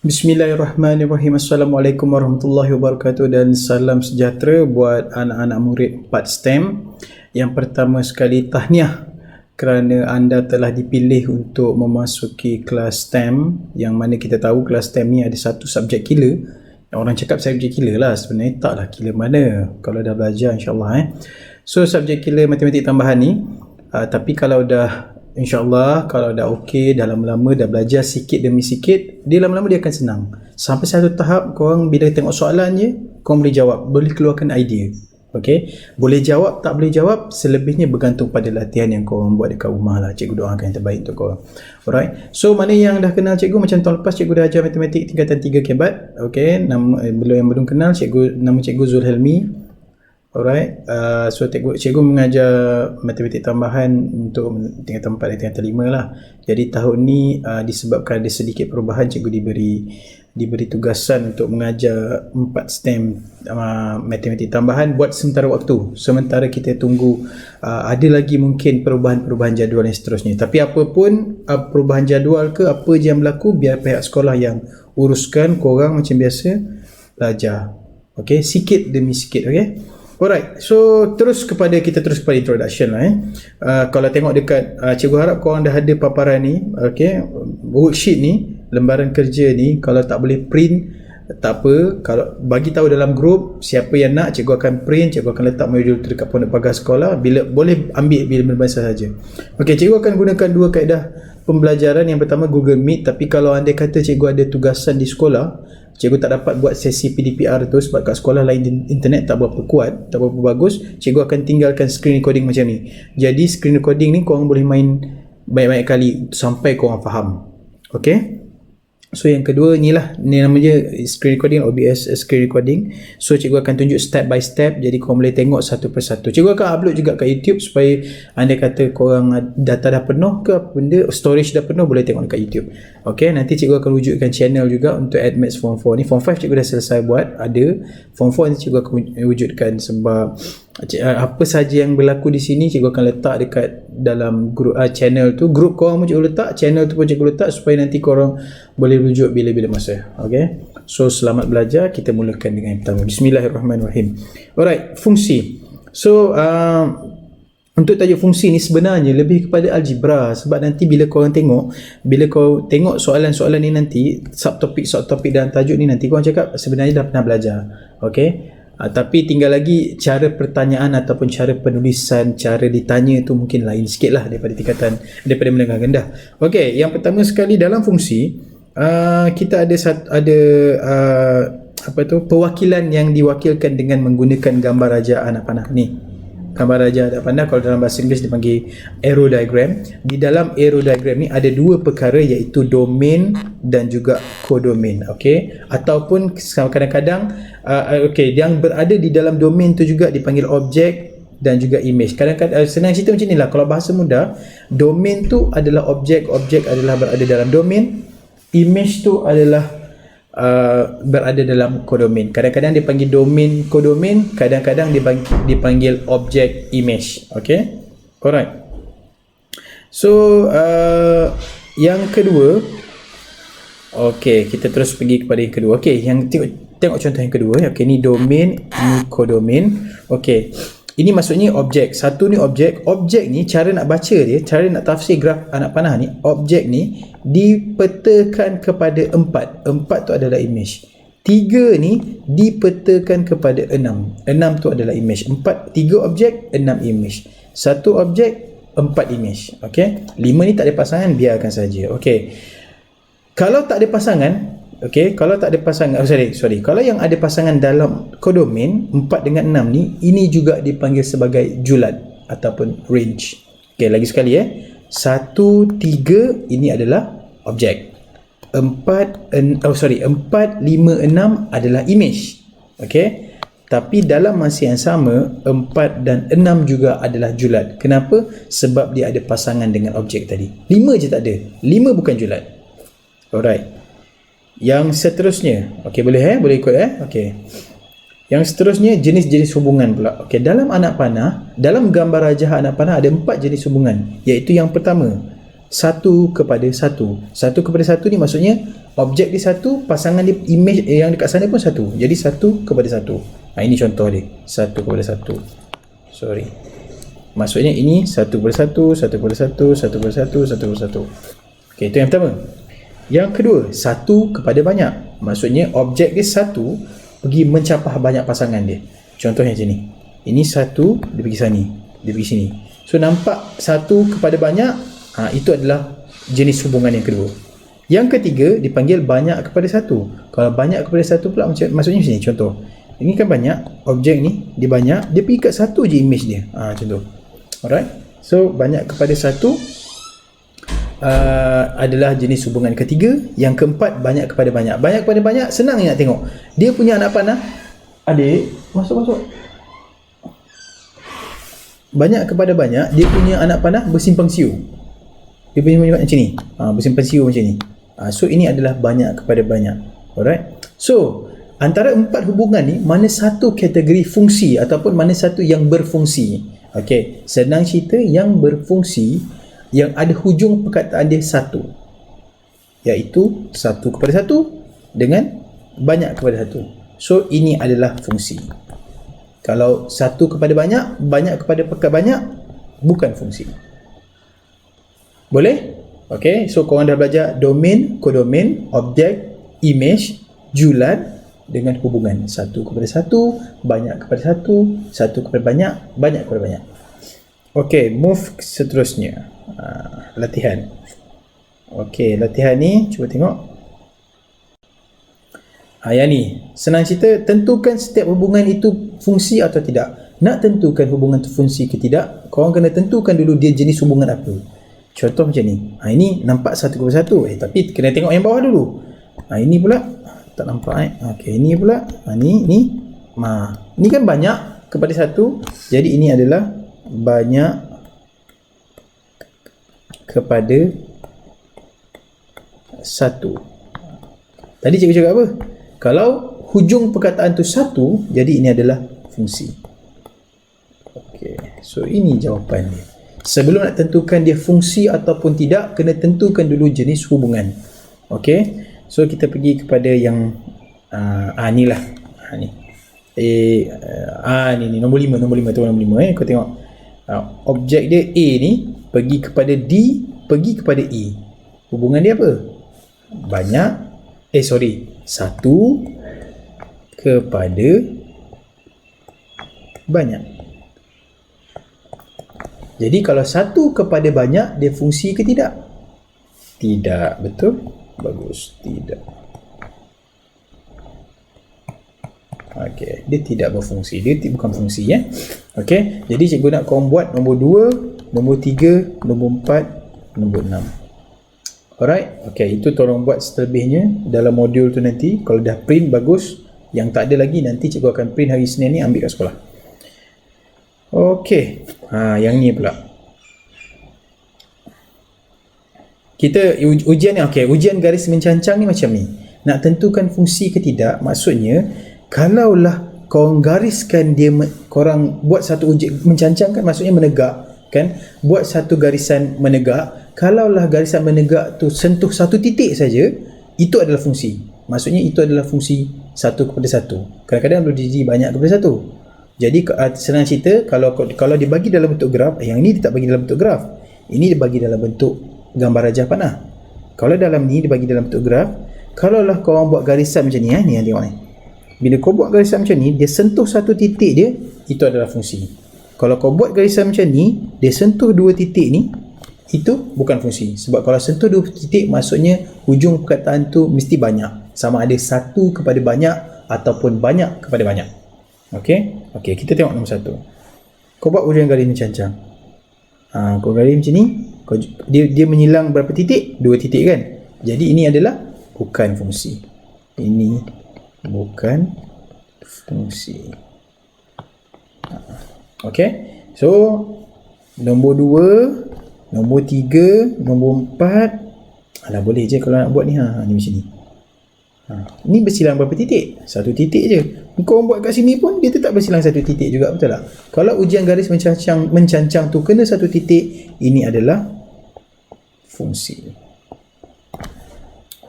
Bismillahirrahmanirrahim. Assalamualaikum warahmatullahi wabarakatuh dan salam sejahtera buat anak-anak murid 4 STEM. Yang pertama sekali, tahniah kerana anda telah dipilih untuk memasuki kelas STEM, yang mana kita tahu kelas STEM ni ada satu subjek killer. Orang cakap subjek killer lah, sebenarnya taklah killer mana kalau dah belajar, insyaAllah. So subjek killer matematik tambahan ni, tapi kalau dah InsyaAllah kalau dah okey, dah lama-lama dah belajar sikit demi sikit, dia lama-lama dia akan senang. Sampai satu tahap korang bila tengok soalan je, korang boleh jawab, boleh keluarkan idea. Okey, boleh jawab, tak boleh jawab, selebihnya bergantung pada latihan yang korang buat dekat rumah lah. Cikgu doakan yang terbaik untuk korang. Alright, so mana yang dah kenal cikgu, macam tahun lepas cikgu dah ajar matematik tingkatan 3 kebat. Okey, belum kenal cikgu, nama cikgu Zulhelmi. Alright, so cikgu mengajar matematik tambahan untuk tingkatan 4 dan tingkatan 5 lah. Jadi tahun ni disebabkan ada sedikit perubahan, cikgu diberi tugasan untuk mengajar 4 STEM matematik tambahan buat sementara waktu. Sementara kita tunggu ada lagi mungkin perubahan jadual yang seterusnya. Tapi apapun perubahan jadual ke apa je yang berlaku, biar pihak sekolah yang uruskan, korang macam biasa belajar. Okey, sikit demi sikit. Okey. Alright, so kita terus kepada introduction lah. Kalau tengok dekat, cikgu harap korang dah ada paparan ni. Okay, worksheet ni, lembaran kerja ni, kalau tak boleh print, tak apa. Kalau bagi tahu dalam grup, siapa yang nak, cikgu akan print, cikgu akan letak modul tu dekat pondok pagar sekolah. Boleh ambil bila masa saja. Okay, cikgu akan gunakan dua kaedah pembelajaran. Yang pertama Google Meet, tapi kalau anda kata cikgu ada tugasan di sekolah, cikgu tak dapat buat sesi PDPR tu sebab kat sekolah lain internet tak berapa kuat, tak berapa bagus, cikgu akan tinggalkan screen recording macam ni. Jadi screen recording ni korang boleh main banyak-banyak kali sampai korang faham. Okay, so yang kedua ni namanya screen recording, OBS screen recording. So cikgu akan tunjuk step by step, jadi korang boleh tengok satu persatu. Cikgu akan upload juga kat YouTube supaya anda kata korang data dah penuh ke apa benda, storage dah penuh, boleh tengok dekat YouTube. Okay, nanti cikgu akan wujudkan channel juga untuk AdMaths Form 4 ni. Form 5 cikgu dah selesai buat, ada. Form 4 ni cikgu akan wujudkan sebab apa saja yang berlaku di sini cikgu akan letak dekat dalam grup channel tu. Grup korang pun cikgu letak, channel tu pun cikgu letak supaya nanti korang boleh rujuk bila-bila masa. Okay, so selamat belajar. Kita mulakan dengan yang pertama. Bismillahirrahmanirrahim. Alright, fungsi. So untuk tajuk fungsi ni sebenarnya lebih kepada algebra, sebab nanti bila kau tengok soalan-soalan ni nanti, subtopik dalam tajuk ni nanti korang cakap sebenarnya dah pernah belajar. Okey, tapi tinggal lagi cara pertanyaan ataupun cara penulisan, cara ditanya tu mungkin lain sikit lah daripada menengah rendah. Okey, yang pertama sekali dalam fungsi, kita ada perwakilan yang diwakilkan dengan menggunakan gambar raja anak panah ni. Gambar raja anak panah kalau dalam bahasa Inggeris dipanggil arrow diagram. Di dalam arrow diagram ni ada dua perkara, iaitu domain dan juga kodomain. Okey, ataupun kadang-kadang yang berada di dalam domain tu juga dipanggil objek dan juga image. Kadang-kadang senang cerita macam inilah, kalau bahasa mudah, domain tu adalah objek adalah berada dalam domain, image tu adalah berada dalam kodomain. Kadang-kadang dipanggil domain kodomain, kadang-kadang dipanggil objek image. Okay, alright. So yang kedua, okay, kita terus pergi kepada yang kedua. Okay, yang tengok contoh yang kedua. Okay, ni domain, ni kodomain. Okay, ini maksudnya objek. Satu ni objek ni cara nak baca dia, cara nak tafsir graf anak panah ni, objek ni dipetakan kepada 4 tu adalah image. 3 ni dipetakan kepada 6 tu adalah image. 3 objek, 6 image. 1 objek, 4 image. Okay, 5 ni tak ada pasangan, biarkan saja. Okay, kalau tak ada pasangan, kalau yang ada pasangan dalam kodomain 4 dengan 6 ni, ini juga dipanggil sebagai julat ataupun range. Okay, lagi sekali 1, 3 ini adalah objek. 4, 5, 6 adalah image. Okay, tapi dalam masa yang sama 4 dan 6 juga adalah julat. Kenapa? Sebab dia ada pasangan dengan objek tadi. 5 je tak ada, 5 bukan julat. Alright, yang seterusnya, okey, boleh ikut okey. Yang seterusnya jenis-jenis hubungan pula. Okey, dalam anak panah, dalam gambar rajah anak panah ada 4 jenis hubungan, iaitu yang pertama satu kepada satu. Satu kepada satu ni maksudnya objek dia satu, pasangan dia, image yang dekat sana pun satu. Jadi satu kepada satu. Ini contoh dia. Satu kepada satu. Sorry. Maksudnya ini satu kepada satu, satu kepada satu, satu kepada satu, satu kepada satu. Okey, itu yang pertama. Yang kedua, satu kepada banyak. Maksudnya objek dia satu pergi mencapah banyak pasangan dia. Contohnya macam ni. Ini satu, dia pergi sini, dia pergi sini. So nampak satu kepada banyak, itu adalah jenis hubungan yang kedua. Yang ketiga dipanggil banyak kepada satu. Kalau banyak kepada satu pula maksudnya macam ni. Contoh, ini kan banyak, objek ni dia banyak, dia pergi kat satu je image dia. Contoh. Alright. So banyak kepada satu adalah jenis hubungan ketiga. Yang keempat, banyak kepada banyak. Banyak kepada banyak senang nak tengok. Dia punya anak panah, adik, masuk. Banyak kepada banyak, dia punya anak panah bersimpang siur. Dia punya macam ni, bersimpang siur macam ni. So ini adalah banyak kepada banyak. Alright. So antara empat hubungan ni, mana satu kategori fungsi ataupun mana satu yang berfungsi? Okey, senang cerita yang berfungsi, yang ada hujung perkataan dia satu, iaitu satu kepada satu dengan banyak kepada satu. So ini adalah fungsi. Kalau satu kepada banyak, banyak kepada banyak, bukan fungsi. Boleh? Okey, so korang dah belajar domain, kodomain, objek, image, julan dengan hubungan satu kepada satu, banyak kepada satu, satu kepada banyak, banyak kepada banyak. Okey, move seterusnya. Latihan. Okey, latihan ni cuba tengok. Yang ni, senang cerita, tentukan setiap hubungan itu fungsi atau tidak. Nak tentukan hubungan itu fungsi ke tidak, korang kena tentukan dulu dia jenis hubungan apa. Contoh macam ni. Ini nampak satu kepada satu. Tapi kena tengok yang bawah dulu. Ini pula tak nampak. Okey, ini pula. Ini kan banyak kepada satu. Jadi ini adalah banyak kepada satu. Tadi cikgu cakap apa? Kalau hujung perkataan tu satu, jadi ini adalah fungsi. Okey, so ini jawapan dia. Sebelum nak tentukan dia fungsi ataupun tidak, kena tentukan dulu jenis hubungan. Okey, so kita pergi kepada yang ni lah. Ni. Ni nombor 5 tu nombor 5 kau tengok. Objek dia A ni pergi kepada D, pergi kepada E. Hubungan dia apa? Banyak, satu kepada banyak. Jadi kalau satu kepada banyak, dia fungsi ke tidak? Tidak, betul? Bagus, tidak. Okey, dia tidak berfungsi. Dia bukan fungsi ya. Okey, jadi cikgu nak korang buat nombor 2, nombor 3, nombor 4, nombor 6. Alright, okey, itu tolong buat seterlebihnya dalam modul tu nanti. Kalau dah print bagus, yang tak ada lagi nanti cikgu akan print hari Isnin ni ambil kat sekolah. Okey, yang ni pula. Kita ujian ni, okey, ujian garis mencancang ni macam ni. Nak tentukan fungsi ke tidak, maksudnya kalaulah korang gariskan dia, korang buat satu objek mencancang kan, maksudnya menegak kan, buat satu garisan menegak. Kalaulah garisan menegak tu sentuh satu titik saja, itu adalah fungsi. Maksudnya itu adalah fungsi satu kepada satu. Kadang-kadang boleh jadi banyak kepada satu. Jadi senang cerita, kalau dibagi dalam bentuk graf, yang ni dia tak bagi dalam bentuk graf, ini dibagi dalam bentuk gambar rajah panah. Kalau dalam ni dibagi dalam bentuk graf, kalaulah korang buat garisan macam ni, ni yang tengok ni. Bila kau buat garisan macam ni, dia sentuh satu titik dia, itu adalah fungsi. Kalau kau buat garisan macam ni, dia sentuh dua titik ni, itu bukan fungsi. Sebab kalau sentuh dua titik, maksudnya hujung perkataan tu mesti banyak. Sama ada satu kepada banyak ataupun banyak kepada banyak. Okey, kita tengok nombor 1. Kau buat ujian garis mencancang. Kau garis macam ni, dia menyilang berapa titik? 2 titik kan? Jadi ini adalah bukan fungsi. Ini bukan fungsi. Okey. So nombor 2, nombor 3, nombor 4. Alah, boleh je kalau nak buat ni. Ni macam ni. Ni bersilang berapa titik? 1 titik je. Kau buat kat sini pun dia tetap bersilang 1 titik juga, betul tak? Kalau ujian garis mencancang tu kena 1 titik, ini adalah fungsi.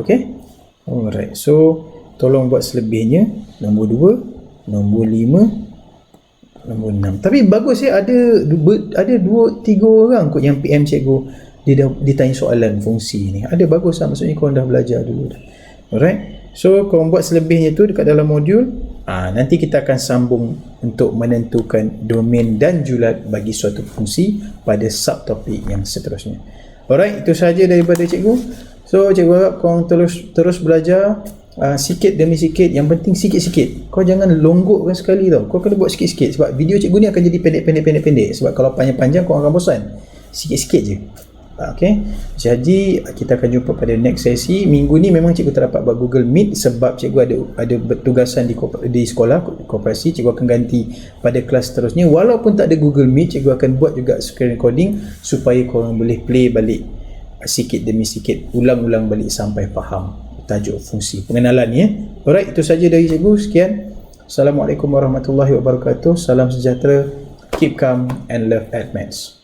Okey? Alright. So, tolong buat selebihnya. Nombor 2, nombor 5, nombor 6. Tapi bagus ada 2-3 orang kot yang PM cikgu dia tanya soalan fungsi ni. Ada bagus lah, maksudnya korang dah belajar dulu dah. Alright. So, korang buat selebihnya tu dekat dalam modul. Nanti kita akan sambung untuk menentukan domain dan julat bagi suatu fungsi pada subtopik yang seterusnya. Alright, itu sahaja daripada cikgu. So, cikgu harap korang terus belajar sikit demi sikit. Yang penting sikit-sikit. Kau jangan longgokkan sekali tau. Kau kena buat sikit-sikit sebab video cikgu ni akan jadi pendek. Sebab kalau panjang-panjang kau akan bosan. Sikit-sikit je. Okay. Jadi kita akan jumpa pada next sesi. Minggu ni memang cikgu tak dapat buat Google Meet sebab cikgu ada bertugasan di sekolah koperasi. Cikgu akan ganti pada kelas seterusnya. Walaupun tak ada Google Meet, cikgu akan buat juga screen recording supaya korang boleh play balik sikit demi sikit, ulang-ulang balik sampai faham tajuk fungsi pengenalan ni. Alright, itu saja dari cikgu. Sekian. Assalamualaikum warahmatullahi wabarakatuh. Salam sejahtera. Keep calm and love at maths.